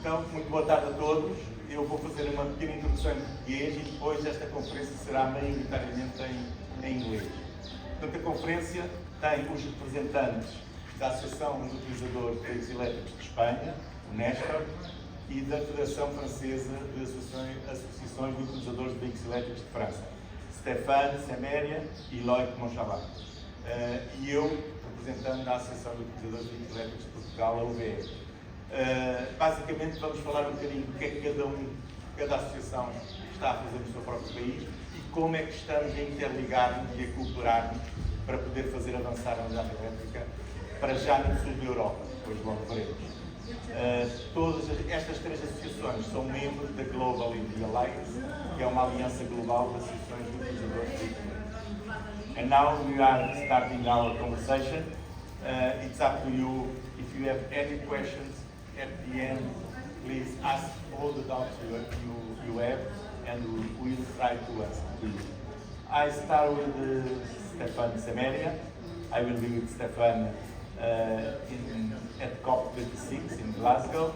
Então, muito boa tarde a todos. Eu vou fazer uma pequena introdução em português e depois esta conferência será maioritariamente em inglês. Portanto, a conferência tem os representantes da Associação dos Utilizadores de Veículos Elétricos de Espanha, o Néstor, e da Federação Francesa de Associações de Utilizadores de Veículos Elétricos de França, Stephane, Semeria e Loïc, Monchalin. E eu, representando a Associação de Utilizadores de Veículos Elétricos de Portugal, a AUVE. Basicamente vamos falar um bocadinho do que é que cada associação está a fazer no seu próprio país e como é que estamos a interligar-nos e a cooperar-nos para poder fazer avançar a unidade elétrica para já no sul da Europa, depois logo veremos. Todas estas três associações são membros da Global EV Alliance, que é uma aliança global de associações de utilizadores de veículos. And now we are starting our conversation. It's up to you. If you have any questions at the end, please ask all the doubts you have, and we will try to answer to you. I start with Stephane Semeria. I will be with Stephane at COP26 in Glasgow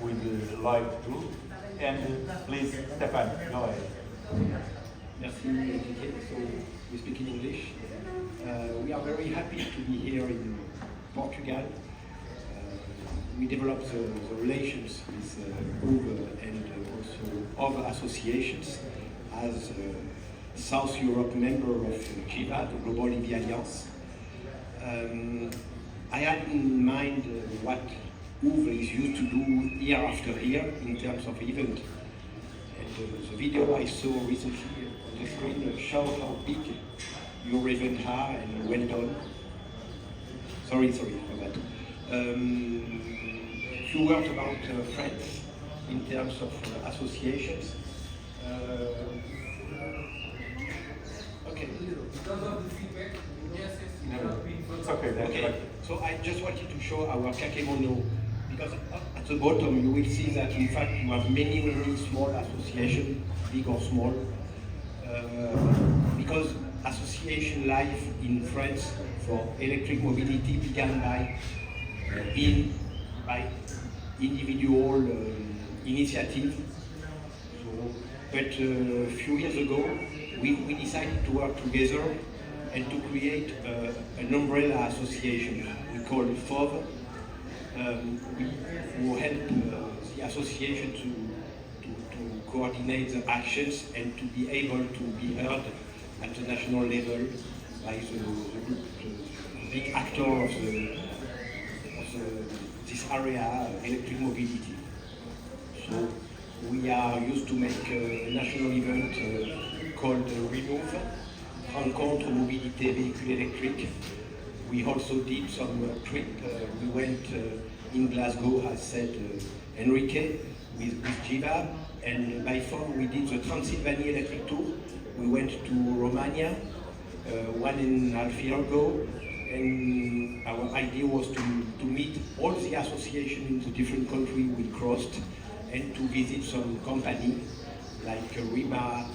with Loïc too. And please, Stephane, go ahead. Merci, Henrique. So we speak in English. We are very happy to be here in Portugal. We developed the relations with UVE and also other associations as a South Europe member of GIVA, the Global EV Alliance. I had in mind what UVE is used to do year after year in terms of event. And the video I saw recently on the screen shows how big your events are and well done. Sorry for that. A few words about France in terms of associations. Okay. Because of the feedback, yes, it's okay. Okay. So I just wanted to show our kakemono, because at the bottom you will see that in fact you have many small associations, big or small, because association life in France for electric mobility began by individual initiative. But a few years ago, we decided to work together and to create an umbrella association we call FFAUVE. We will help the association to coordinate the actions and to be able to be heard at the national level by the big actor of this area, electric mobility. So we are used to make a national event called Remove, Rencontre Mobilité Véhicule Électrique. We also did some trip. We went in Glasgow, as said Henrique, with GIVA, and by phone we did the Transylvania Electric Tour. We went to Romania 1.5 years ago, and our idea was to meet all the associations in the different countries we crossed and to visit some companies like Remark,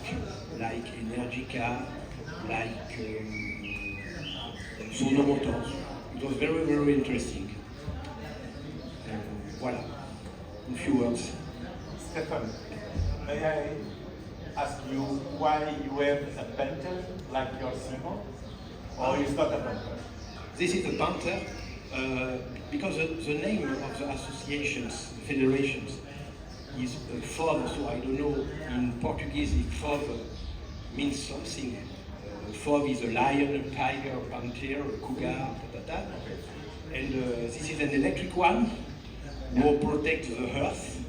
like Energica, like Sono Motors. It was very interesting. Voilà, in few words. Stephane, may I ask you why you have a panther like your symbol? Or is not a panther? This is a panther because the name of the associations, federations, is FFAUVE, so I don't know in Portuguese if FFAUVE means something. FFAUVE is a lion, a tiger, a panther, a cougar, and this is an electric one who protects the earth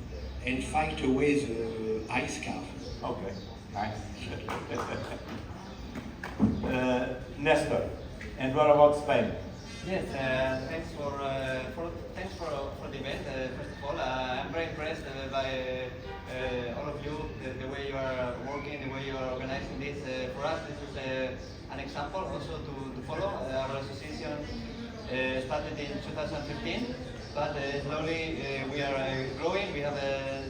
and fight away the ice car. Okay, nice. Nestor, and what about Spain? Yes, thanks for the event. First of all, I'm very impressed by all of you, the way you are working, the way you are organizing this. For us, this is an example also to follow. Our association started in 2015, but slowly we are growing. We have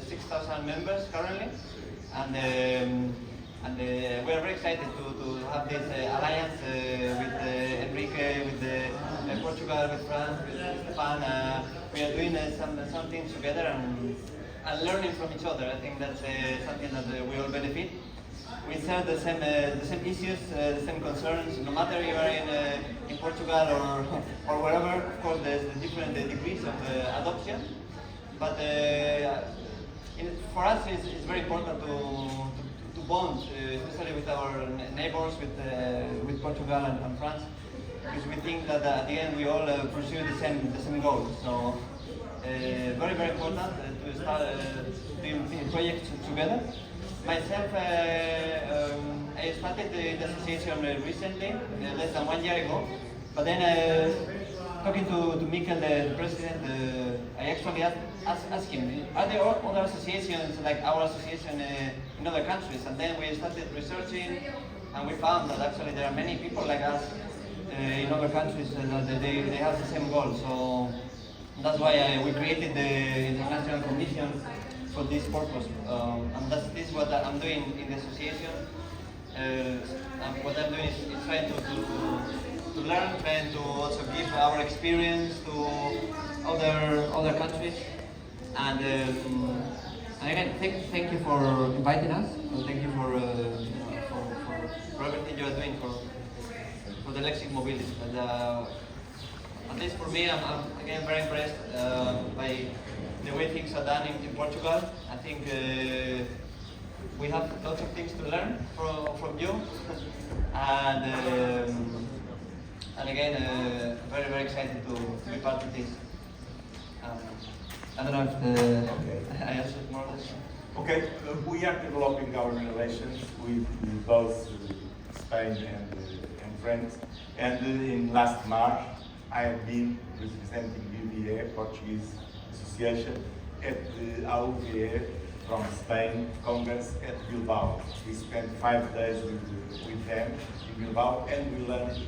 6,000 members currently, and And we are very excited to have this alliance with Henrique, with Portugal, with France, with Stephane. We are doing some things together and learning from each other. I think that's something that we all benefit. We share the same issues, the same concerns, no matter you are in Portugal or wherever. Of course, there's the different degrees of adoption, but for us it's very important to bond, especially with our neighbors, with Portugal and France, because we think that at the end we all pursue the same goal. So very important to start doing projects together. Myself, I started the association recently, less than 1 year ago. But then, talking to Mikel, the president, I actually asked him, are there other associations like our association in other countries? And then we started researching, and we found that actually there are many people like us in other countries that they have the same goal. So that's why we created the International Commission for this purpose, and this is what I'm doing in the association. And what I'm doing is trying to learn, trying to also give our experience to other countries. And again, thank you for inviting us. Thank you for everything you are doing for the electric mobility. And at least for me, I'm again very impressed by the way things are done in Portugal. I think we have lots of things to learn from you, and again, very excited to be part of this. I don't know if I answered more or less. Okay, we are developing our relations with both Spain and France, and in last March I have been representing UVE, Portuguese Association, at the AUVE from Spain Congress at Bilbao. We spent 5 days with them in Bilbao, and we learned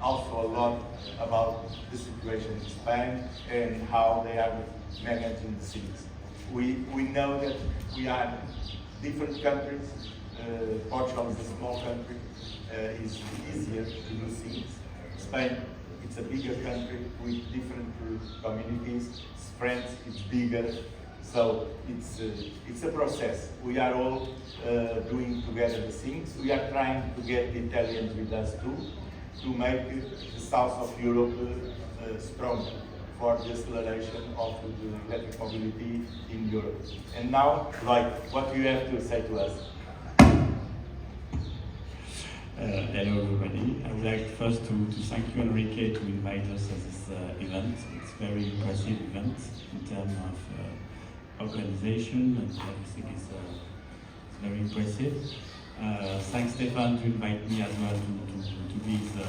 also a lot about the situation in Spain and how they are managing the things. We know that we are different countries. Portugal is a small country, it's easier to do things. Spain, it's a bigger country with different communities. France is bigger, so it's a process. We are all doing together the things. We are trying to get the Italians with us too, to make the south of Europe stronger for the acceleration of the electric mobility in Europe. And now, Loïc, what do you have to say to us? Hello everybody. I would like first to thank you, Henrique, to invite us at this event. It's a very impressive event in terms of organization, and everything is very impressive. Thanks Stephane to invite me as well to be the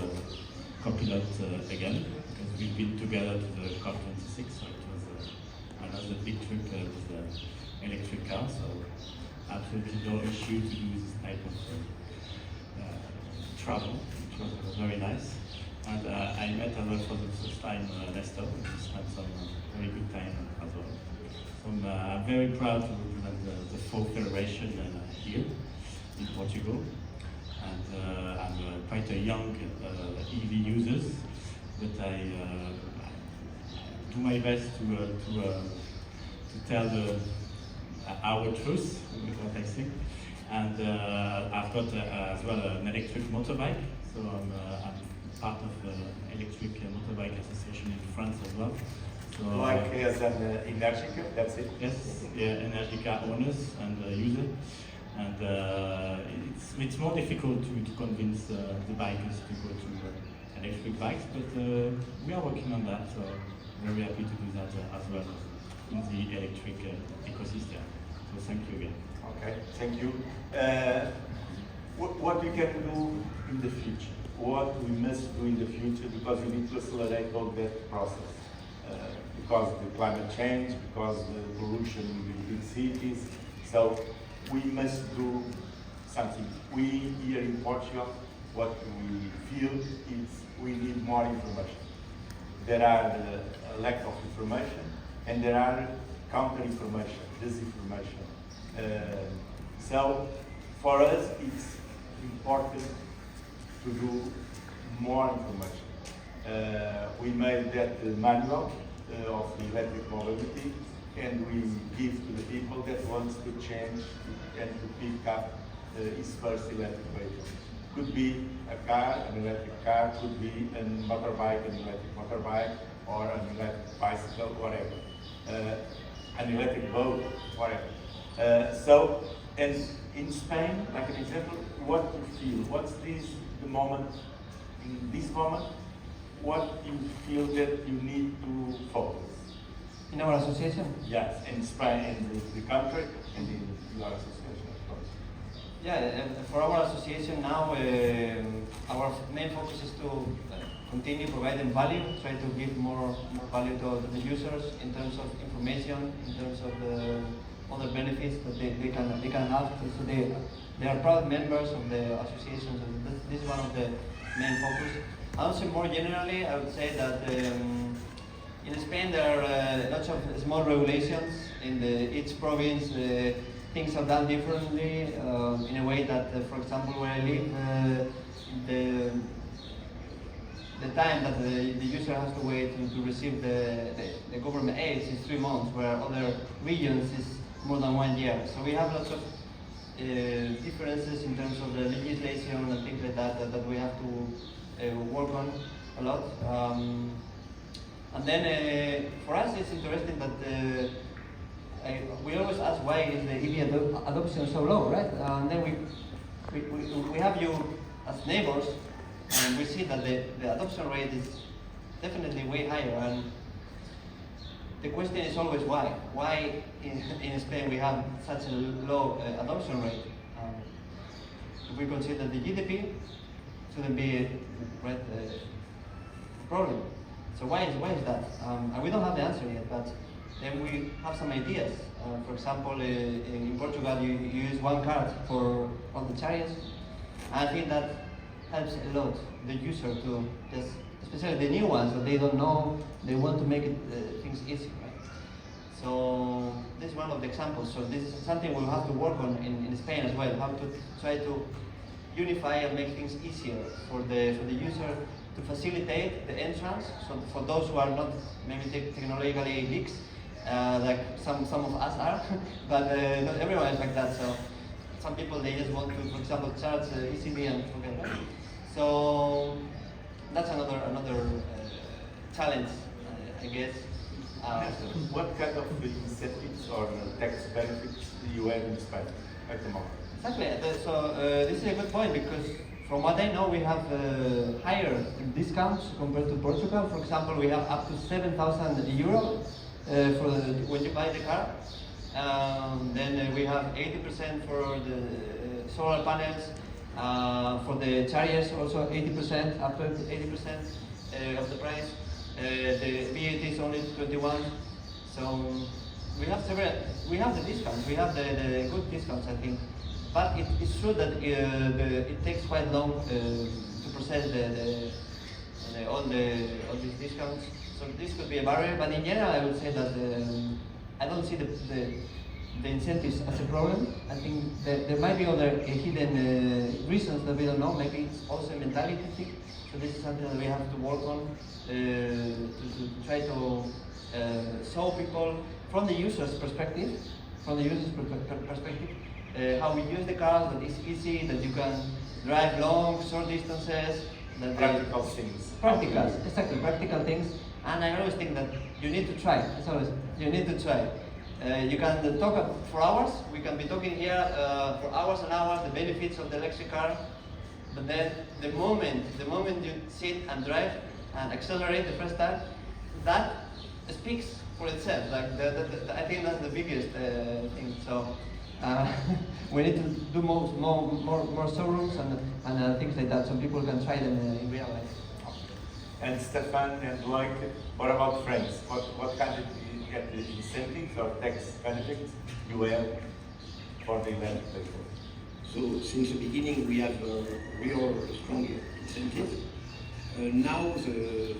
co-pilot again, because we've been together to the COP26, so it was another big trip with the electric car, so absolutely no issue to do this type of travel. It was very nice. And I met as well for the first time Néstor. We spent some very good time as well. So I'm very proud to represent the FFAUVE Federation here in Portugal. And I'm quite a young EV user, but I do my best to tell our truth with what I think. And I've got as well an electric motorbike, so I'm part of the Electric Motorbike Association in France as well. So, like as an Energica, that's it? Yes, yeah, Energica owners and user. And it's more difficult to convince the bikers to go to electric bikes, but we are working on that, so very happy to do that as well in the electric ecosystem. So thank you again. Okay, thank you. What we can do in the future? What we must do in the future, because we need to accelerate all that process. Because of the climate change, because of the pollution in the big cities. So we must do something. We here in Portugal, what we feel is we need more information. There are a lack of information, and there are counter information, disinformation. So For us, it's important to do more information. We made that manual of the electric mobility, and we give to the people that wants to change and to pick up his first electric vehicle. Could be a car, an electric car, could be a motorbike, an electric motorbike, or an electric bicycle, whatever. An electric boat, whatever. So, and in Spain, like an example, what you feel, what's the moment, in this moment, what you feel that you need to focus? In our association? Yes, in Spain, in the country, and in your association, of course. Yeah, and for our association now, our main focus is to continue providing value, try to give more value to the users in terms of information, in terms of the other benefits that they can have. So they are proud members of the association, so this is one of the main focus. Also, more generally, I would say that in Spain there are lots of small regulations. In each province, things are done differently in a way that, for example, where I live, the time that the user has to wait to receive the government aid is 3 months, where other regions is more than 1 year. So we have lots of differences in terms of the legislation and things like that we have to work on a lot. And then for us it's interesting that we always ask why is the EV adoption so low, right? And then we have you as neighbors, and we see that the adoption rate is definitely way higher. And the question is always why? Why in Spain we have such a low adoption rate? If we consider the GDP, shouldn't be a problem. So why is that? And we don't have the answer yet, but then we have some ideas. For example, in Portugal you use one card for all the chariots. I think that helps a lot the user to just, especially the new ones that they don't know, they want to make it, things easy, right? So this is one of the examples. So this is something we'll have to work on in Spain as well, how to try to unify and make things easier for the user, to facilitate the entrance. So for those who are not maybe technologically geeks, like some of us are, but not everyone is like that. So some people, they just want to, for example, charge easily and forget, right? So that's another challenge, I guess. What kind of incentives or tax benefits do you have in Spain at the moment? Exactly. So this is a good point, because from what I know, we have higher discounts compared to Portugal. For example, we have up to 7,000 euro when you buy the car. Then we have 80% for the solar panels. For the chariots, also 80%, up to 80% of the price. The VAT is only 21. So we have the discounts. We have the good discounts, I think. But it's true that it takes quite long to process all these discounts. So this could be a barrier. But in general, I would say that I don't see the incentives as a problem. I think there might be other hidden reasons that we don't know. Maybe it's also a mentality thing. So this is something that we have to work on to try to show people from the user's perspective, how we use the cars, that it's easy, that you can drive long, short distances. That Practical things. Exactly, practical things. And I always think that you need to try. It's always, you need to try. You can talk for hours. We can be talking here for hours and hours, the benefits of the electric car. But then the moment you sit and drive and accelerate the first time, that speaks for itself. Like I think that's the biggest thing. So we need to do more showrooms and things like that, so people can try them in real life. And Stephane and Loïc, what about France? What kind of incentives or tax benefits you have for the electric vehicle? So since the beginning we have real strong incentives. Now the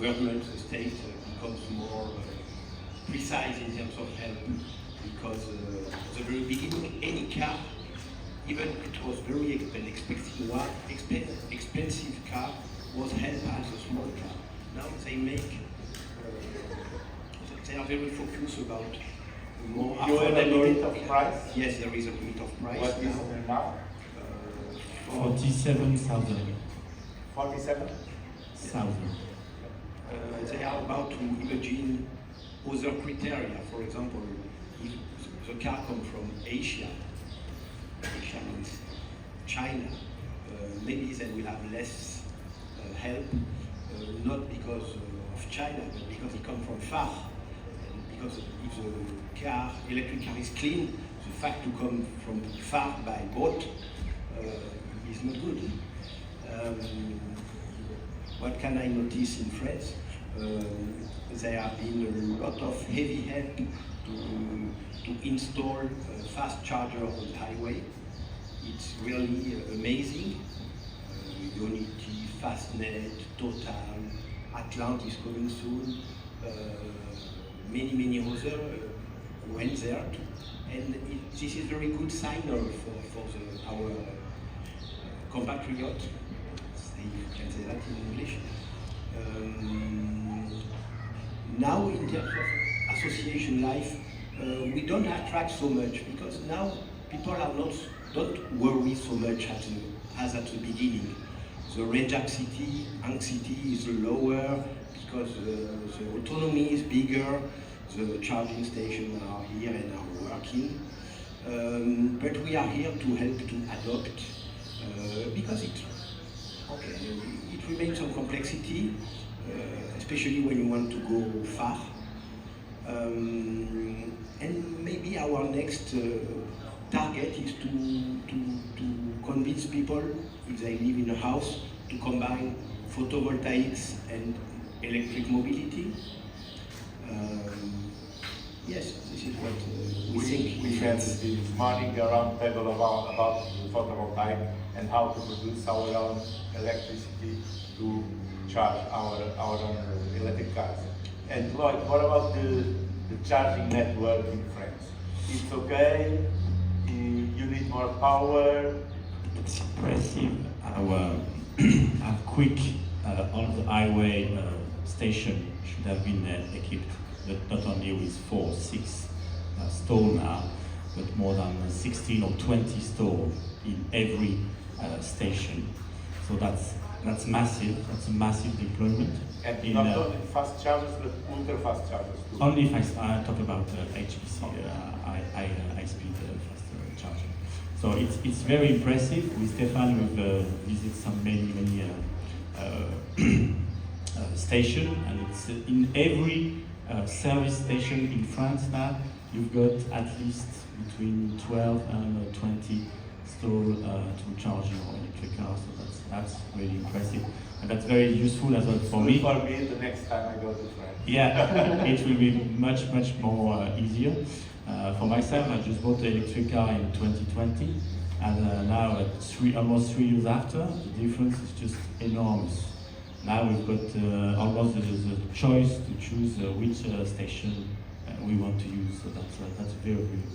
government, the state becomes more precise in terms of help because at the very beginning, any car, even if it was very expensive car, was held as a small car. Now they make, they are very focused about more You have a limit of price? Yes, there is a limit of price. What is there now? 47,000. 47? They are about to imagine other criteria. For example, if the car comes from Asia means China, maybe they will have less help, not because of China, but because it comes from far. And because if the electric car is clean, the fact to come from far by boat is not good. What can I notice in France? There have been a lot of heavy help to install a fast charger on the highway. It's really amazing. Unity, Fastnet, Total, Atlant is coming soon. Many other went there, and this is very good signal for our compatriot. You can say that in English. Now, in terms of association life, we don't attract so much because now people are don't worry so much as at the beginning. The range anxiety is lower because the autonomy is bigger. The charging stations are here and are working. But we are here to help to adopt because it remains some complexity, especially when you want to go far. And maybe our next target is to convince people, if they live in a house, to combine photovoltaics and electric mobility. Yes, this is what we think. We had this morning a round table about the photovoltaic and how to produce our own electricity to charge our own electric cars. And Loïc, what about the charging network in France? It's okay? You need more power? It's impressive how quick all the highway station should have been equipped, not only with 4, 6 stalls now, but more than 16 or 20 stalls in every station. So that's massive. That's a massive deployment. And not only fast chargers, but ultra fast chargers too. Only if I talk about HPC, high-speed fast charging. So it's very impressive. With Stephane, we've visited some many station, and it's in every service station in France now. You've got at least between 12 and 20 stalls to charge your electric car. So that's really impressive, and that's very useful as well for me. For me, the next time I go to France. Yeah, it will be much more easier. For myself, I just bought an electric car in 2020, and now almost 3 years after, the difference is just enormous. Now we've got almost the choice to choose which station we want to use. So that's a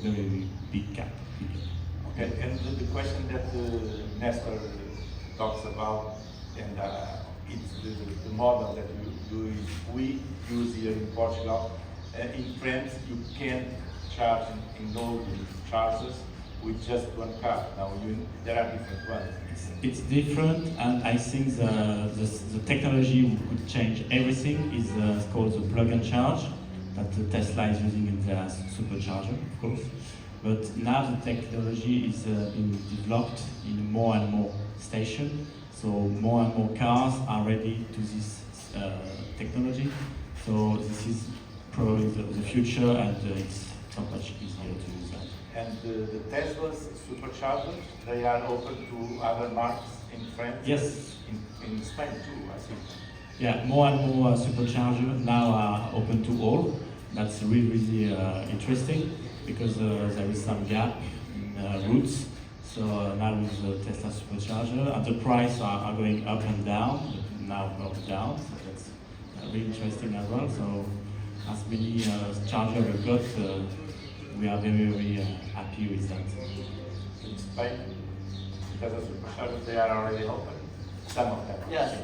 very big gap. Okay, and the question that Néstor talks about, and it's the model that we use here in Portugal. In France, you can't charge in all the chargers with just one car. Now there are different ones. It's different, and I think the technology would change everything. Is called the plug and charge that the Tesla is using in their supercharger, of course. But now the technology is being developed in more and more stations. So more and more cars are ready to this technology. So this is probably the future, and it's so much easier to use that. And the Tesla's superchargers, they are open to other marks in France? Yes. In Spain too, I think. Yeah, more and more superchargers now are open to all. That's really interesting, because there is some gap in routes. So now with the Tesla supercharger, and the price are going up and down, but now going down. So that's really interesting as well. So as many chargers we've got, we are very happy with that. In Spain, because of superchargers, they are already open. Some of them. Yes,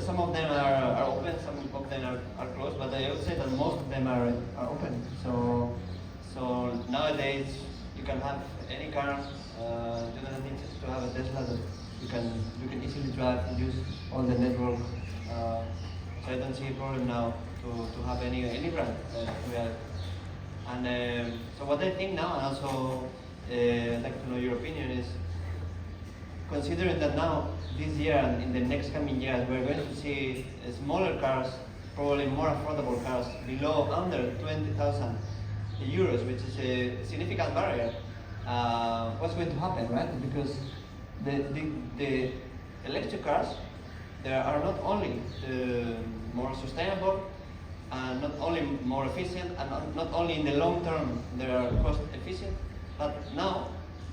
some of them are open, some of them are closed, but I would say that most of them are open. So nowadays you can have any car. You don't need to have a Tesla. That you can easily drive and use all the network. So I don't see a problem now to have any brand. And so what I think now, and also I'd like to know your opinion, is considering that now this year and in the next coming years we're going to see smaller cars, probably more affordable cars below under 20,000 euros, which is a significant barrier. What's going to happen, right? Because the electric cars, they are not only more sustainable and not only more efficient and not only in the long term they are cost efficient, but now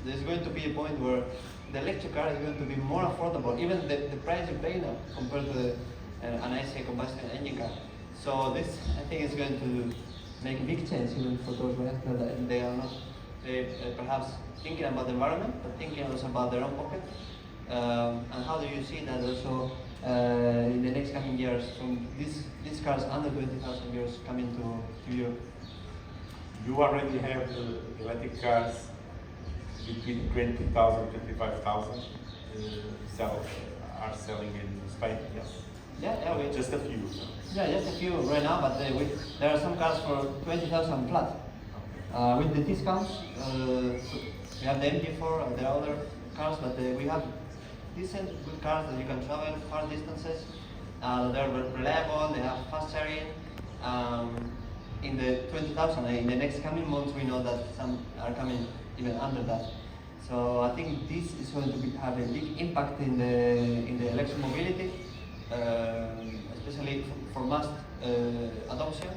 there's going to be a point where the electric car is going to be more affordable, even the price you pay now compared to an IC combustion engine car. So this, I think, is going to make a big change even for those that they are not perhaps thinking about the environment, but thinking also about their own pocket. And how do you see that also in the next coming years from these cars under 20,000 euros coming to Europe? You already have electric cars between 20,000 and 25,000 are selling in Spain, yes? Yeah, we Just a few. Yeah, just a few right now, but there are some cars for 20,000 flat. With the discounts, we have the MG4, there are other cars, but we have decent good cars that you can travel far distances. They're reliable, they have fast charging. In the 20,000, in the next coming months, we know that some are coming even under that. So I think this is going to have a big impact in the electric mobility, especially for mass adoption.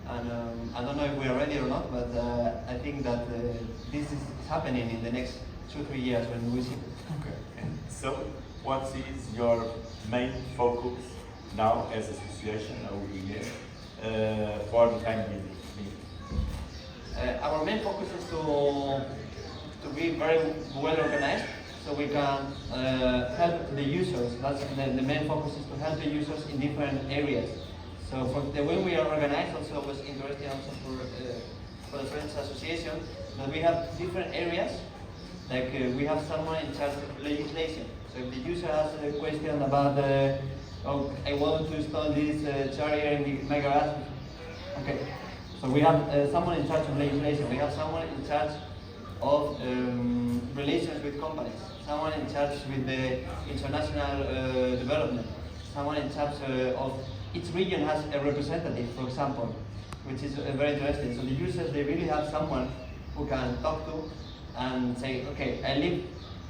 And I don't know if we are ready or not, but I think that this is happening in the next 2-3 years when we see it. Okay. And so, what is your main focus now as association, AUVE, for the time being? Our main focus is to be very well organized, so we can help the users. That's the main focus is to help the users in different areas. So for the way we are organized, also was interesting also for the French Association, that we have different areas. Like we have someone in charge of legislation. So if the user has a question about, oh, I want to install this charger in my garage, okay. So we have someone in charge of legislation. We have someone in charge of relations with companies. Someone in charge with the international development. Someone in charge of each region has a representative, for example, which is very interesting. So the users, they really have someone who can talk to and say, okay,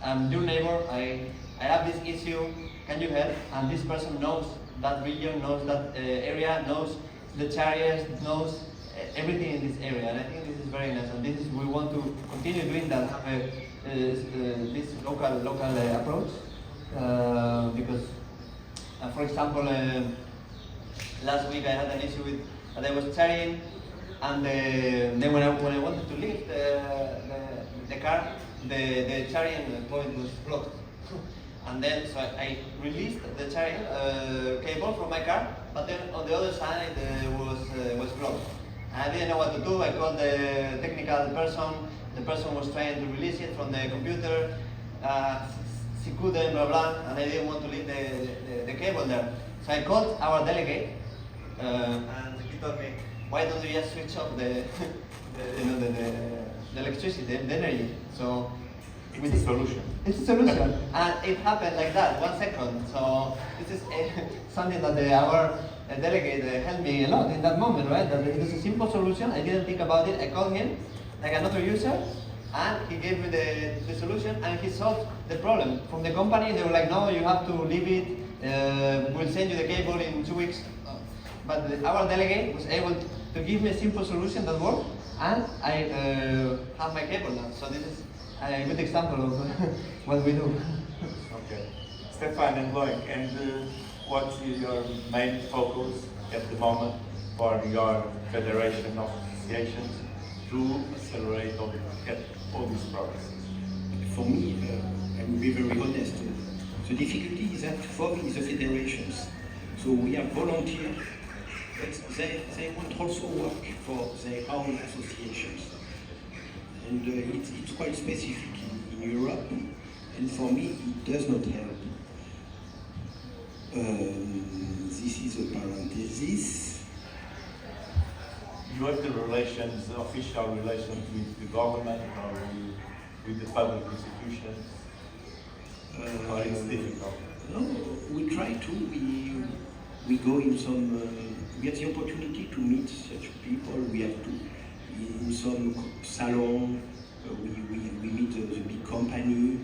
I'm your neighbor, I have this issue, can you help? And this person knows that region, knows that area, knows the chargers, knows everything in this area. And I think this is very nice. And this is, we want to continue doing that, have this local approach. Because, for example, last week I had an issue with that I was charging, and then when I wanted to leave the car, the charging point was blocked. And then so I released the charging cable from my car, but then on the other side was blocked. I didn't know what to do. I called the technical person. The person was trying to release it from the computer. She couldn't, blah blah, and I didn't want to leave the cable there. So I called our delegate, and he told me, why don't you just switch off the electricity, the energy? So it's a solution. It's a solution, and it happened like that, 1 second. So this is something that our delegate helped me a lot in that moment, right? That it was a simple solution. I didn't think about it. I called him, like another user, and he gave me the solution, and he solved the problem. From the company, they were like, no, you have to leave it. We'll send you the cable in 2 weeks. But our delegate was able to give me a simple solution that worked, and I have my cable now. So this is a good example of what we do. Okay. Stephane and Loïc, and what is your main focus at the moment for your Federation of Associations to accelerate or get all these progress? For me, I will be very honest. The difficulty is that FFAUVE is a federations, so we have volunteers, but they want also work for their own associations. And it's quite specific in Europe, and for me it does not help. This is a parenthesis. You have the relations, official relations with the government or with the public institutions? Or it's difficult? No, we try to. We go in some. We have the opportunity to meet such people. We have to in some salon. We meet the big company,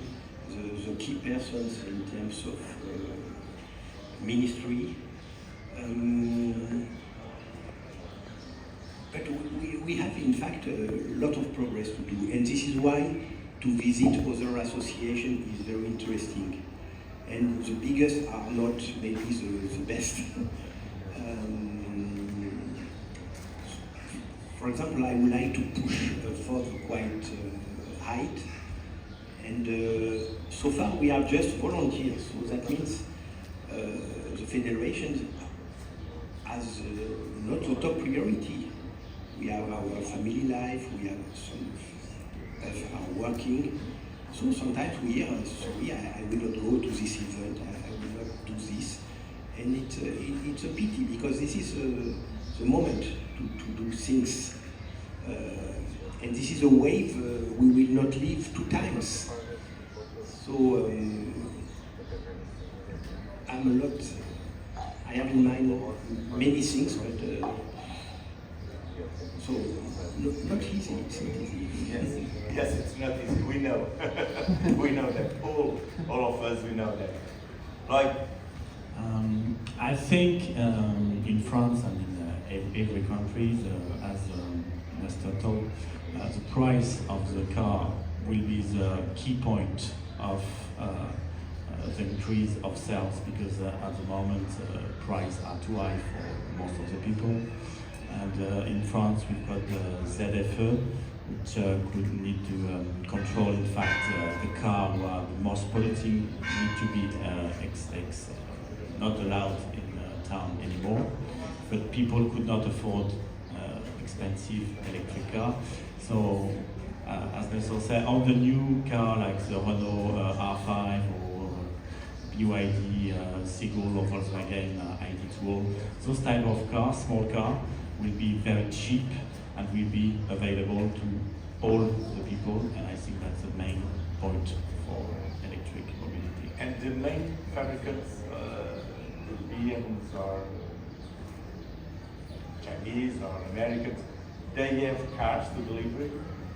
the key persons in terms of ministry. But we have in fact a lot of progress to do, and this is why to visit other associations is very interesting. And the biggest are not maybe the best. For example, I would like to push for quite height, and so far we are just volunteers, so that means the federation has not the top priority. We have our family life, we have some are working. So sometimes we hear, sorry, I will not go to this event, I will not do this. And it's a pity because this is the moment to do things. And this is a wave we will not live 2 times. So I have in mind many things, but so not easy, it's not easy. Yes, it's not easy, we know. We know that, all of us, we know that. Like, I think in France and in every country, as Néstor told, the price of the car will be the key point of the increase of sales, because at the moment prices are too high for most of the people. And in France we've got the ZFE, which could need to control, in fact, the car who are the most polluting need to be not allowed in town anymore. But people could not afford expensive electric car. So, as Néstor said, all the new car like the Renault R5 or BYD Seagull or Volkswagen ID2, those type of cars, small car, will be very cheap and will be available to all the people, and I think that's the main point for electric mobility. And the main fabricants, Europeans or Chinese or Americans, they have cars to deliver,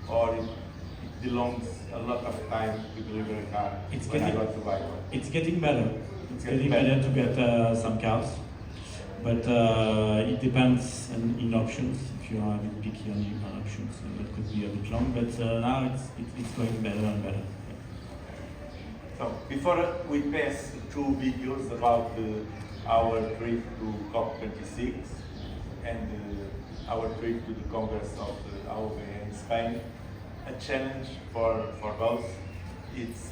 or it belongs a lot of time to deliver a car when I want to buy one? It's getting better. It's getting better to get some cars. But it depends in options. If you are a bit picky on options, that could be a bit long. But now it's going better and better. So before we pass 2 videos about our trip to COP26 and our trip to the Congress of the AUVE in Spain, a challenge for both. It's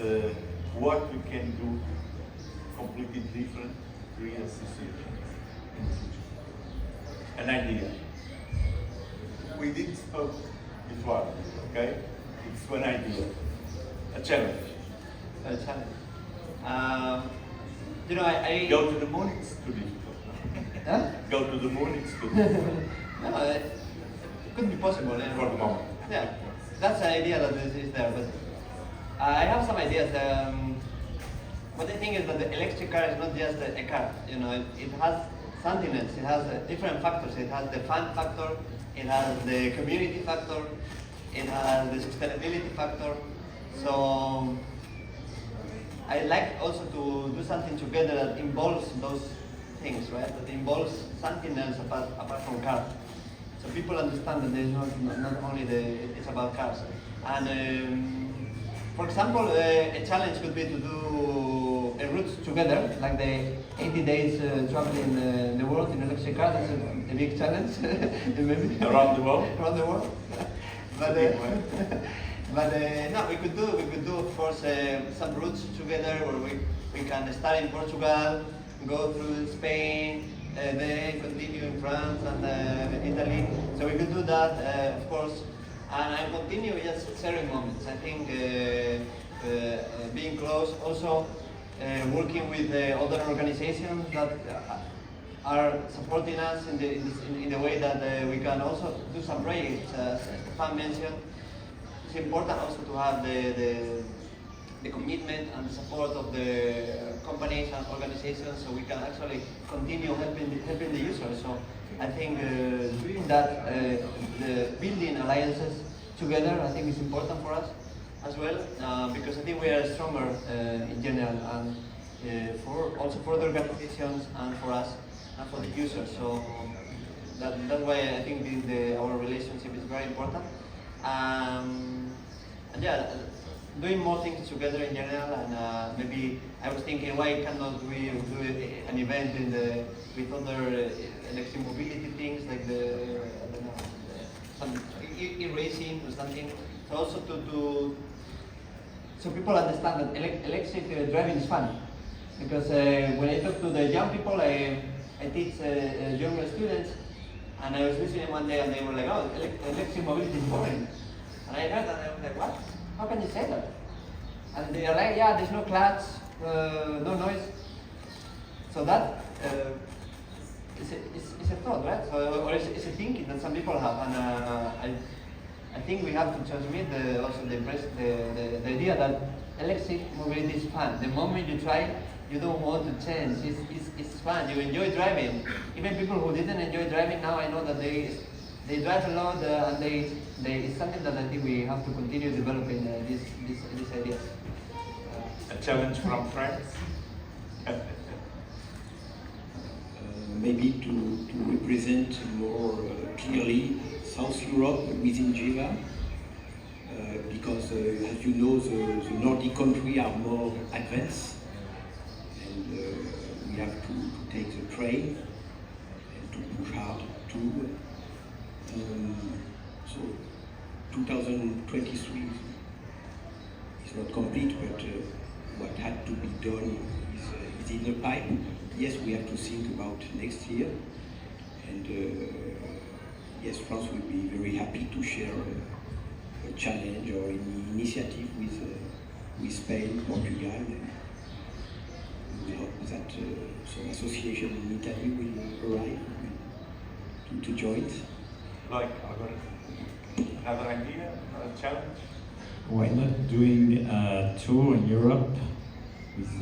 what we can do completely different, create associations in the future. An idea. We did spoke before, okay? It's one idea. A challenge. A challenge. You know, I Go to the moon, it's too difficult. Huh? Go to the moon, it's too difficult. No, it could be possible. Yeah. For the moment. Yeah, that's the idea that is there. But I have some ideas. What I think is that the electric car is not just a car. You know, it has something else. It has different factors. It has the fun factor. It has the community factor. It has the sustainability factor. So I like also to do something together that involves those things, right? That involves something else apart from cars. So people understand that there's not only it's about cars. And for example, a challenge could be to do a route together, like the 80 days traveling the world in electric car. That's a big challenge. Maybe Around the world? Around the world. but no, we could do of course some routes together where we can start in Portugal, go through Spain, then continue in France and Italy. So we could do that, of course, and I continue just sharing moments. I think being close, also working with other organizations that are supporting us in the way that we can also do some projects. As Stephane mentioned, it's important also to have the commitment and the support of the companies and organizations, so we can actually continue helping the users. So I think doing that, the building alliances together, I think is important for us as well, because I think we are stronger in general, and also for the organizations and for us and for the users. So that's why I think our relationship is very important. And yeah, doing more things together in general, and maybe I was thinking, why cannot we do an event with other electric mobility things, like some e-racing or something. So also so people understand that electric driving is fun. Because when I talk to the young people, I teach younger students, and I was listening one day and they were like, oh, electric mobility is boring. And I heard that and I was like, what? How can you say that? And they are like, yeah, there's no clutch, no noise. So that is a thought, right? So, or it's a thinking that some people have, and I think we have to transmit also the idea that electric mobility is fun. The moment you try, you don't want to change. It's fun. You enjoy driving. Even people who didn't enjoy driving, now I know that they drive a lot, and it's something that I think we have to continue developing this idea. A challenge from France. Maybe to represent more clearly South Europe within GEVA, because as you know, the Nordic countries are more advanced, and we have to take the train and to push hard too. So 2023 is not complete, but what had to be done is in the pipe. Yes, we have to think about next year, and yes, France will be very happy to share a challenge or an initiative with Spain, Portugal. And we hope that some association in Italy will arrive to join. Loïc, another idea, another challenge? Why not doing a tour in Europe with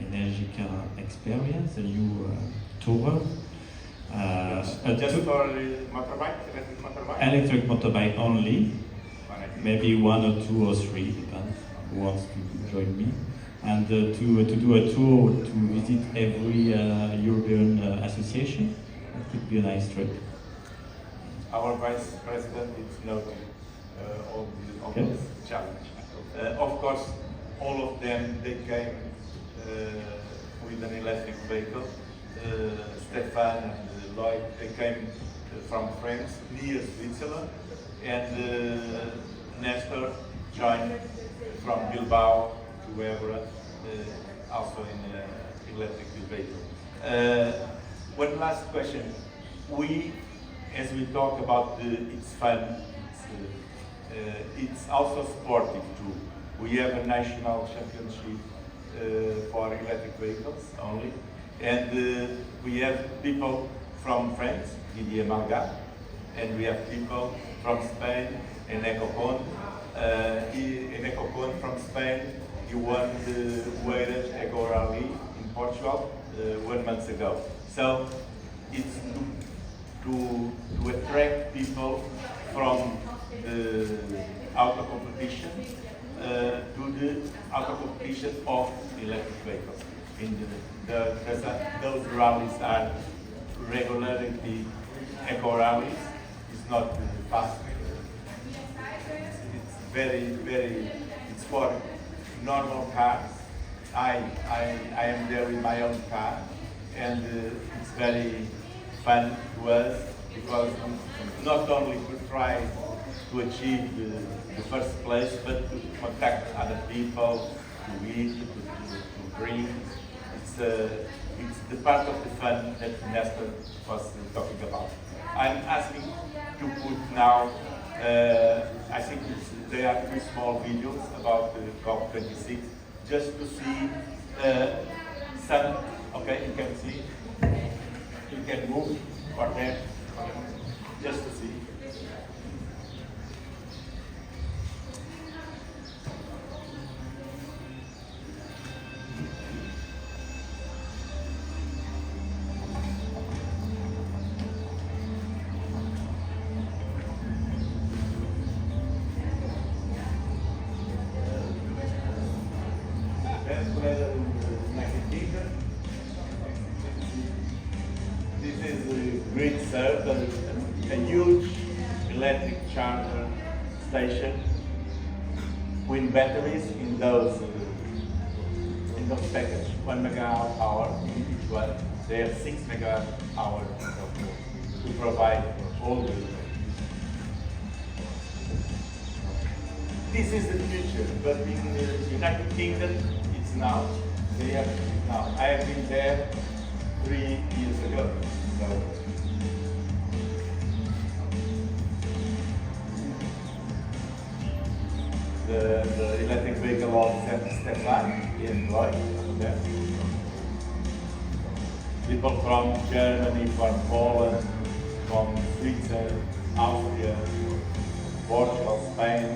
Energica Experience, a new tour? Just for motorbike, electric motorbike? Electric motorbike only, maybe 1 or 2 or 3, depends who wants to join me. And to do a tour to visit every European association. That could be a nice trip. Our Vice President is noting all this challenge. Of course, all of them, they came with an electric vehicle. Stephane and Loïc, they came from France, near Switzerland, and Néstor joined from Bilbao to EVORA, also in electric vehicle. One last question. As we talk about it's fun, it's also sportive too. We have a national championship for electric vehicles only, and we have people from France, Didier Malgat, and we have people from Spain, Eneco Con. Eneco Con from Spain, he won the Oeiras Eco Rally in Portugal 1 month ago. So it's to attract people from the auto competition to the auto competition of electric vehicles. Those rallies are regularly eco rallies. It's not fast. It's very. It's for normal cars. I am there with my own car, and it's very fun to us because not only to try to achieve the first place, but to contact other people, to eat, to drink. It's the part of the fun that Néstor was talking about. I'm asking to put now, I think there are 2 small videos about the COP26, just to see some, okay, you can see, you can move for them, just to see. This is a great serve, a huge electric charger station with batteries in those packages, 1 megawatt hour each one. They have 6 megawatt hour to provide all the. This is the future, but in the United Kingdom, it's now. They have it now. I have been there 3 years ago. So. The electric vehicle of Stephane in Loïc, over there. People from Germany, from Poland, from Switzerland, Austria, Portugal, Spain.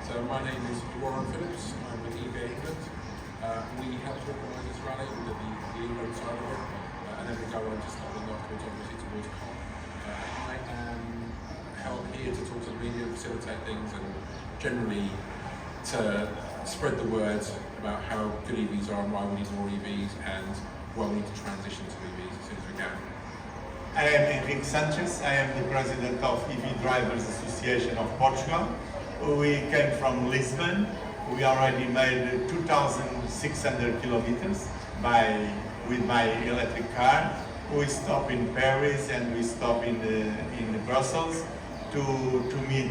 So my name is Warren Phillips. I'm with EVE England. We helped organise this rally with the England side of it, and then we go on to starting afterwards, obviously towards COP. I am held here to talk to the media, facilitate things, and generally to spread the word about how good EVs are and why we need more EVs and why we need to transition to EVs as soon as we can. I am Henrique Sánchez. I am the president of EV Drivers Association of Portugal. We came from Lisbon. We already made 2,600 kilometers with my electric car. We stop in Paris and we stop in Brussels to meet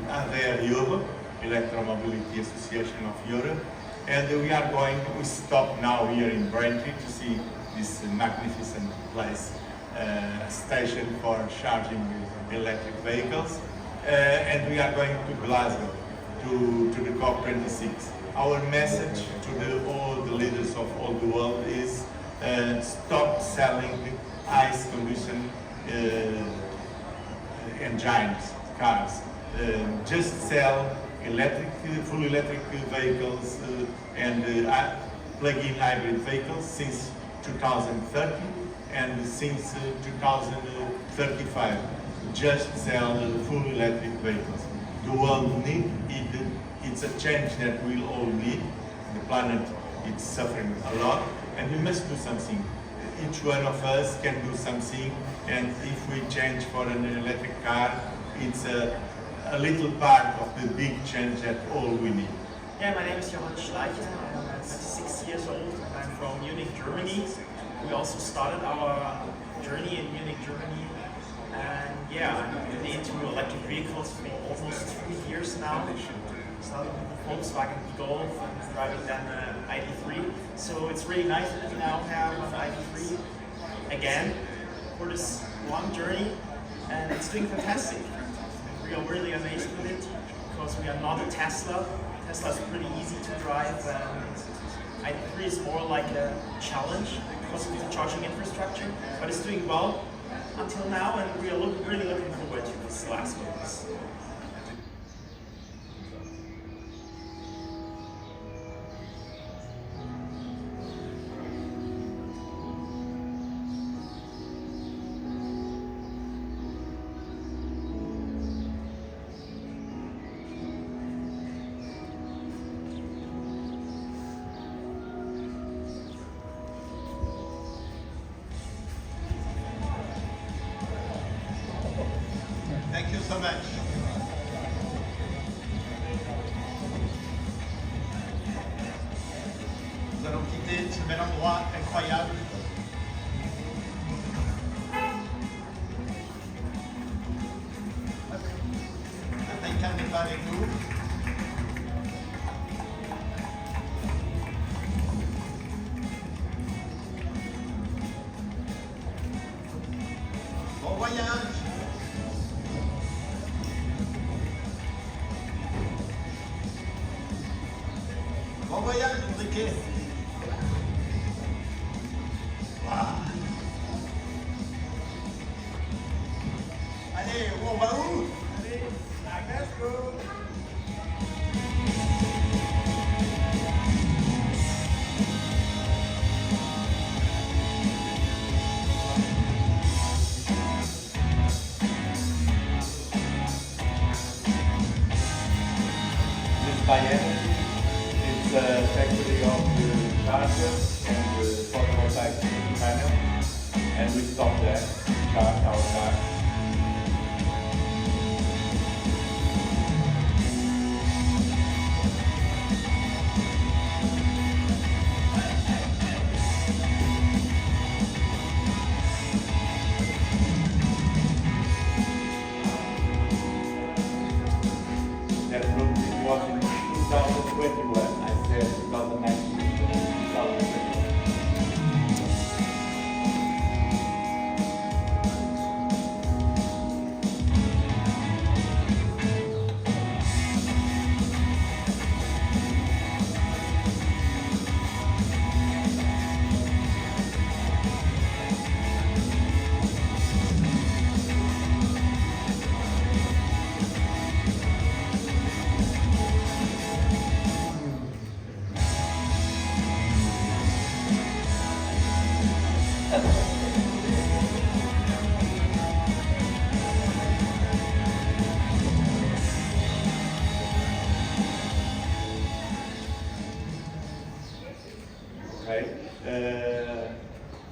AUVE, Electromobility Association of Europe. And we stop now here in Braintree to see this magnificent place, station for charging electric vehicles. And we are going to Glasgow, to the COP26. Our message to all the leaders of all the world is stop selling ICE combustion engines, cars. Just sell full electric vehicles and plug-in hybrid vehicles since 2030 and since 2035. Just sell full electric vehicles. The world needs it. It's a change that we all need. The planet is suffering a lot, and we must do something. Each one of us can do something, and if we change for an electric car, it's a little part of the big change that all we need. Yeah, my name is Monchalin. I'm 26 years old. I'm from Munich, Germany. We also started our journey in Munich, Germany. And yeah, I'm really into electric vehicles for almost 3 years now. Started with the Volkswagen Golf and driving then ID3. So it's really nice that we now have an ID3 again for this long journey, and it's doing fantastic. We are really amazed with it because we are not a Tesla. Tesla is pretty easy to drive. ID3 is more like a challenge because of the charging infrastructure, but it's doing well until now, and we are really looking forward to these last months. Thank you so much. Nous allons quitter ce bel endroit incroyable arrive avec nous. Bon voyage. Bon voyage, Henrique. Allez, on va où? Allez, à Glasgow. This biennial is a factory of the chargers and the photovoltaic panel, and we stop there to charge our cars. That was in 2021. I said 2019, 2021. Okay.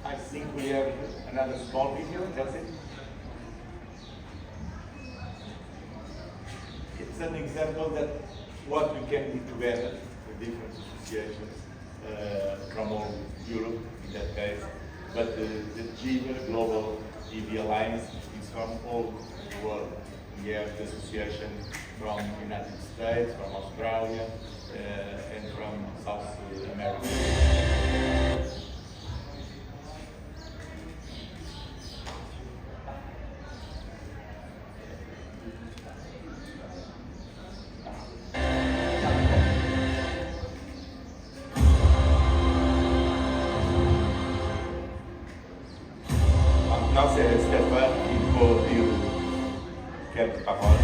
I think we have another small video. That's it. It's an example that what we can do together, the different associations from all Europe in that case, but the GIVE Global EV Alliance is from all the world. We have the association from the United States, from Australia, and from South America. Maintenant, c'est Stephane qui faut dire quelques paroles.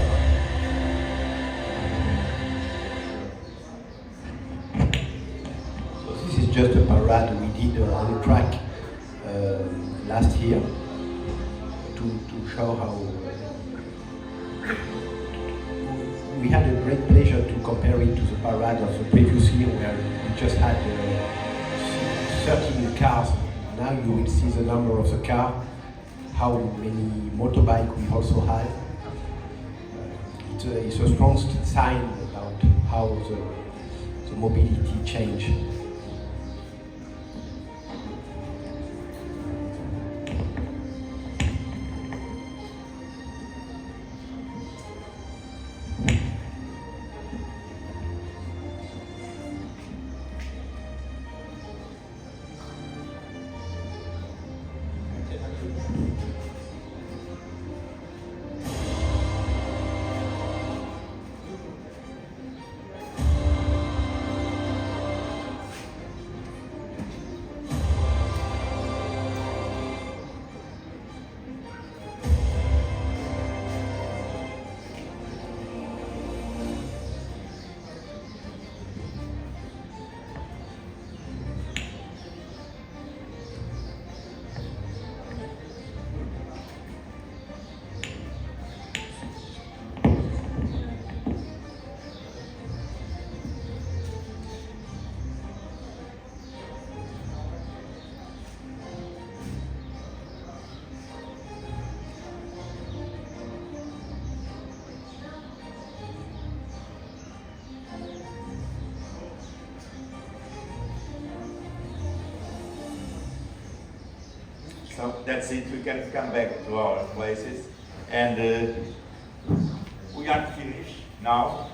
So this is just a parade we did on the track last year to show how we had a great pleasure to compare it to the parade of the previous year where we just had 13 cars. Now you will see the number of the car, how many motorbike we also had. It's a strong sign about how the mobility changed. So that's it, we can come back to our places. And we are finished. now.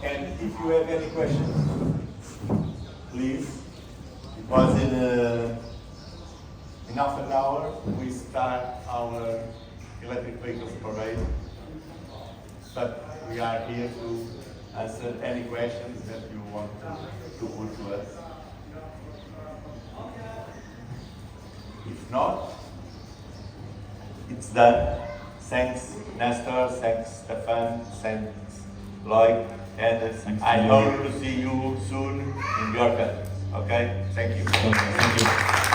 And if you have any questions, please, because in half an hour we start our electric vehicles parade. But we are here to answer any questions that you want to put to us. If not, it's done. Thanks Néstor, thanks Stephane, thanks Loïc, and Thanks I to you. hope to see you soon in your country. Okay? Thank you. Thank you.